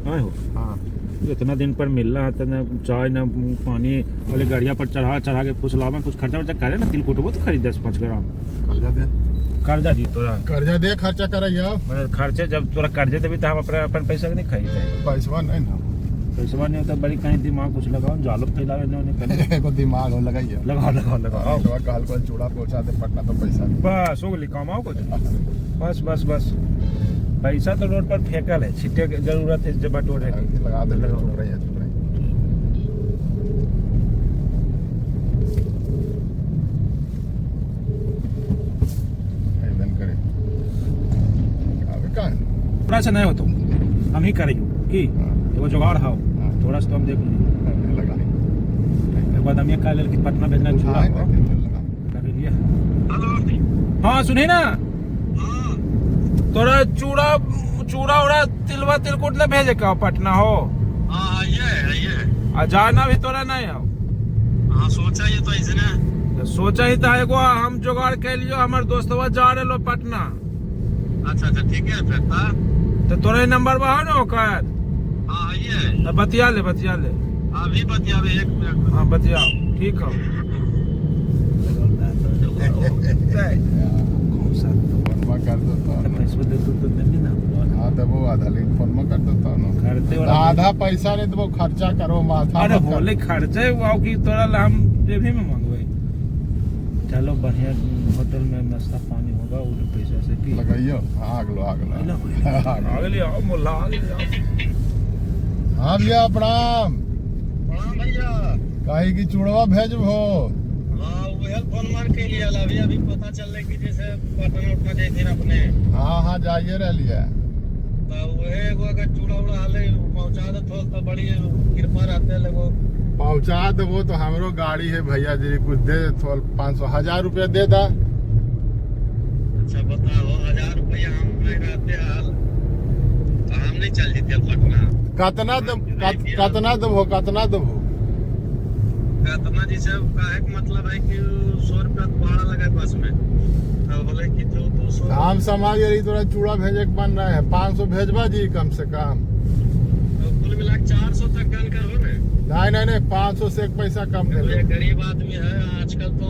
आए हो हाँ इतना दिन पर मिल रहा था ना चाय ना पानी वाले गाड़िया पर चढ़ा के फुसलावा कुछ खर्चा वर्चा करे ना तिलकुटबो तो खरीद 10-5 ग्राम कर्जा दे कर्जा दी तोरा कर्जा दे खर्चा करैया मतलब खर्चे जब तोरा कर्जे देबी तो हम अपन पैसा के नहीं खरीदे पैसवा नहीं ना पैसा नहीं होता बड़ी कहीं दिमाग कुछ लगाओ जालो फैलावे नहीं एगो दिमाग हो लगाइए लगाओ कहल को चूड़ा पहुंचा दे पटना तो पैसा बस हो गई कमाओ कुछ बस पैसा तो रोड पर फेंकल है छिट्टे की जरूरत है जब बटोरे की लगा दे चुप रही है करे थोड़ा सा नहीं हो तो हम ही करेंगे की एगो जुगाड़ हाओ थोड़ा सा तो हम देख लीजिए लगा एक बार हम ये कह ले कि पटना भेजना चूड़ा कर लिया हाँ सुनिए ना तोरा चूड़ा उड़ा तिलवा तिलकुट ले भेजे का पटना हो ये आ जाना भी तोरा नहीं हो हाँ सोचा ये तो ऐसे ना सोचा ही था एगो हम जुगाड़ के लियो हमार दोस्तवा जा रहे लो पटना अच्छा ठीक है फिर था तो तोरा ही नंबर बहा ना ओकर हाँ ये तो बतिया ले अभी बतियावे 1 मिनट हाँ बतियाओ ठीक हो कर देता पैसा दे तो नहीं ना हाँ तो वो आधा लिंक फोन में कर देता ना करते वाला आधा पैसा नहीं तो वो खर्चा करो माथा अरे बोले खर्चे हुआ कि तोरा ला हम जेबी में मंगवाई चलो बढ़िया होटल में नाश्ता पानी होगा उस पैसा से पी लगाइयो आगलो आगले आओ मोला हाँ भैया प्रणाम भैया काहे की चूड़वा भेजबो हाँ वही फोन मार के लिए अभी पता चल रहा कि जैसे पटना उठना जाए अपने हाँ जाइए रह लिया तो वही एगो अगर चूड़ा उड़ा हाले पहुंचा दे तो बड़ी कृपा रहते लगो पहुंचा देबो तो हमरो गाड़ी है भैया जी कुछ दे थोड़ा 500-1000 रुपया दे दा अच्छा बताओ 1000 रुपया हम नहीं रहते हाल तो हम नहीं चल जीते पटना कतना देबो कितना जी से काहे का मतलब है कि 100 रुपया भाड़ा लगा बस में तो बोले कि जो 200 हम समाज यही तोरा चूड़ा भेजे के बन रहा है 500 भेजबा जी कम से कम तो कुल मिला 400 तक डन करो ना नहीं 500 से एक पैसा कम दे ये गरीब आदमी है आजकल तो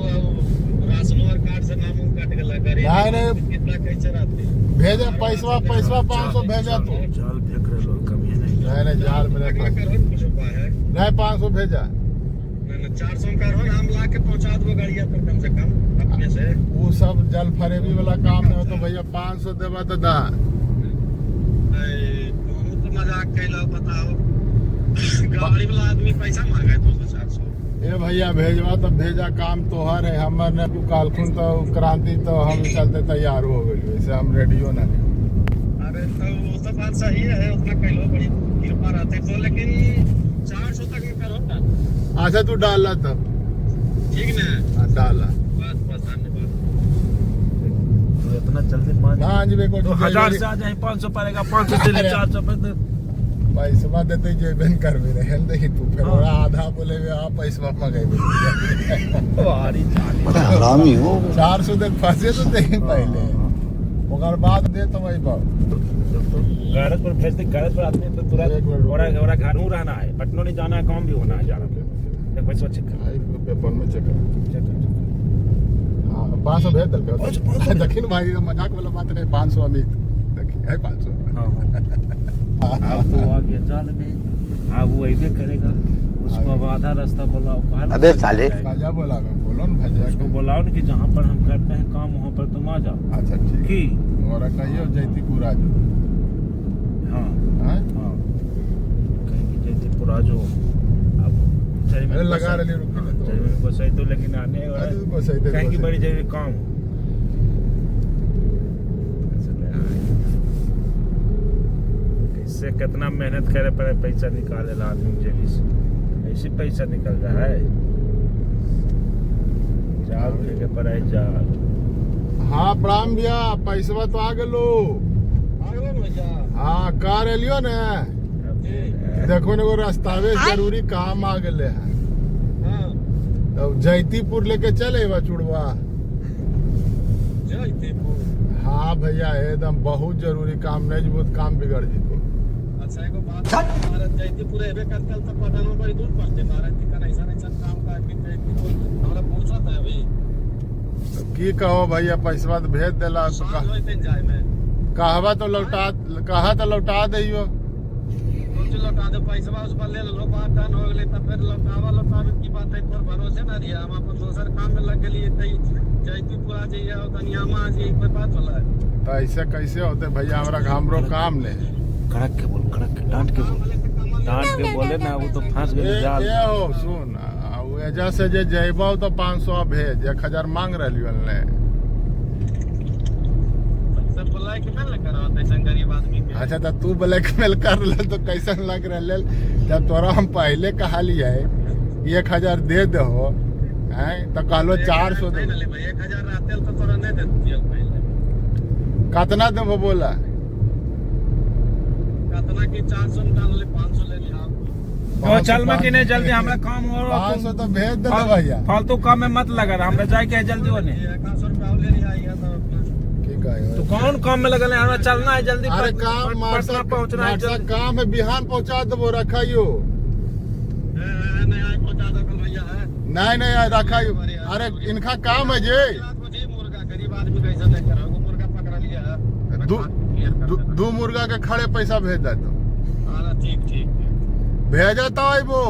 राशन कार्ड से नाम कट गया गरीब नहीं कितना कैसे रहते भेजा पैसा 500 भेजा तो जाल फेंक रहे लोग कमी नहीं जाल में कुछ उपाय है नहीं 500 भेजा 400 का हो हम ला के पहुंचा दो गाड़िया पर कम से कम अपने से वो सब जल फरेबी वाला काम नहीं हो तो भैया 500 देवा तो दा दोनों तो मजाक कैला बताओ गाड़ी वाला आदमी पैसा मांगा है 200-400 ए भैया भेजवा तो भेजा काम तोहर है हमर ने कालखुन तो क्रांति तो हम चलते तैयार हो गए वैसे हम रेडियो ना अरे तो वो तो बात सही है उतना कैलो बड़ी कृपा रहते तो लेकिन 400 तक में करो ना अच्छा तू डाला तब ठीक ना डाला बस धन्यवाद तो इतना जल्दी मान हाँ जी को 1000 से आ जाए 500 पड़ेगा 500 से ले 400 पे पैसा देते जेबन करबे रहे दही तू फिर ओरा आधा बोले वे आ पैसा मंगेबे वारी जाने बड़ा हरामी हो 400 तक फंसे तो दे पहले ओकर बाद दे तो भाई बाप गैरेज पर भेज दे गैरेज पर आदमी तो तुरंत और घर में रहना है पटना नहीं जाना है काम भी होना है जाना देख पैसा चेक कर पेपर में चेक कर हां 500 भेज दल दक्षिण भाई का मजाक वाला बात नहीं 500 अमित देखिए है 500 हां अब तो आ गया जाल में अब वो ऐसे करेगा उसको अब आधा रास्ता बुलाओ अबे साले राजा बोला बोलो ना भैया उसको बुलाओ ना कि जहाँ पर हम करते हैं काम वहाँ पर तुम आ जाओ अच्छा ठीक की और कहियो जयतीपुर आ जाओ हाँ हां हाँ कहीं जयतीपुर आ जाओ अब अरे लगा रही रुक को सही तो लेकिन आने को सही कहीं की बड़ी जरूरी काम इससे कितना मेहनत करे पड़े पैसा निकाले ला आदमी जेबी से ऐसे पैसा निकल रहा है जाल फेंके पड़े जाल हाँ प्रणाम भैया पैसा तो आ गलो हाँ कार एलियो ने देखो ने रास्तावे जरूरी काम आ गए है अब जयतीपुर लेके चले बा चुड़वा जयतीपुर हाँ भैया एकदम बहुत जरूरी काम नहीं बहुत काम बिगड़ जी अच्छा एगो बात हमारा जयतीपुर एबे करते तो पटना में बड़ी दूर पड़ते महाराज जी का ऐसा काम का कि जयतीपुर हमरा पूछत है अभी की कहो भैया पैसा तो भेज देला तो साल होते जाए में कहवा तो लौटा दियो तो लौटा दे पैसा उस पर ले लो बात डन हो गेले तब फिर लौटावे की बात है पर भरोसे ना रिया हम अपन दोसर काम में लग गेली तई जयतीपुर आ जाइए और तनियामा आ जाइए कोई बात होला तो ऐसे कैसे होते भैया हमरा हमरो काम ने कड़क के बोल, कड़क के डांट के बोले ना, वो तो फंस गए जाल। ये हो सुन एजा से जे जइबो तो 500 भेज 1000 मांग रहलियो ने सब बोला कि मैं लग रहा था गरीब आदमी के अच्छा तो तू ब्लैकमेल कर ले तो कैसन लग रहा जब तोरा हम पहले कहा लिया 1000 दे दे हो हैं तो कहलो 400 दे 1000 रहते तो तोरा नहीं देती पहले कितना देबो बोला कितना की 400 में डाल ले 500 ले लिया ओ चल मैं किने जल्दी हमरा काम हो रहा 500 तो भेज दे भैया फालतू काम में मत लगा रहा, हमरा जाए के है जल्दी होने। 100 रुपया ले लिया है तो ठीक है तो कौन काम में लगल है, हमरा चलना है जल्दी। अरे काम पटना पहुंचना है मारसा काम है बिहान पहुंचा देबो रखाइयो नहीं आए पहुंचा दो कल भैया है नहीं रखाइयो अरे इनका काम है जे मुर्गा गरीब आदमी कैसे लेकर आओ मुर्गा पकड़ा लिया दो मुर्गा के खड़े पैसा भेज दे तो हां ठीक भेजा तो वो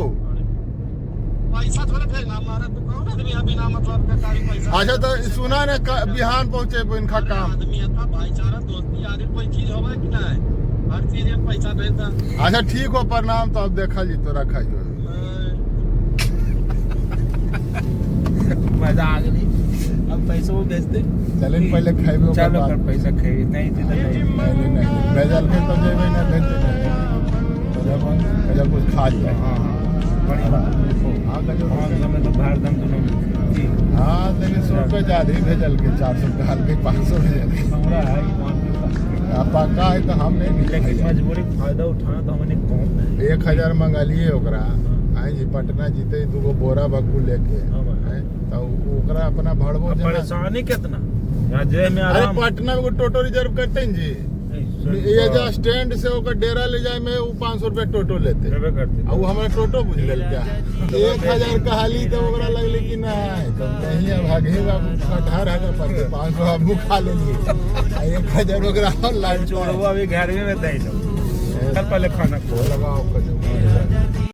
पैसा थोड़ा भेजना हमारा तो कौन आदमी है बिना मतलब का सारी पैसा अच्छा तो सुना ने बिहान पहुंचे इनका काम आदमी है था भाईचारा दोस्ती यारी कोई चीज होवे कि नहीं हर चीज में पैसा देता अच्छा ठीक हो प्रणाम तो अब देखा जी तो रखाइयो मजा आ गई, अब पैसा वो भेज दे। चले पहले खाइबो चलो कर पैसा खाई नहीं थी तो नहीं भेजल के तो जेबे ना भेज जब कुछ खा लिया हाँ बढ़िया बात। हाँ गजब समय तो बाहर दम दोनों जी हाँ लेकिन 100 रुपये ज्यादा ही भेजल के 400 डाल के 500 भेजल के हमरा है ईमान आप पक्का है तो हम नहीं लेकिन मजबूरी फायदा उठाना तो हमने कौन है। 1000 मंगा लिए ओकरा आई जी पटना जीते 2 बोरा बग्गू लेके हैं, तो ओकरा अपना भड़बो परेशानी कितना यहाँ जे में अरे आराम। पटना में टोटो रिजर्व करते हैं जी ये जो स्टैंड से ओकर डेरा ले जाए में वो 500 रुपया टोटो लेते और वो हमारा टोटो बुझ लेल क्या 1000 कहाली तो ओकरा लगले कि नहीं तो नहीं अब भागेगा कटहर है पर 500 अब खा लेंगे 1000 ओकरा ऑनलाइन छोड़ो अभी घर में दे दो, कल पहले खाना खो लगाओ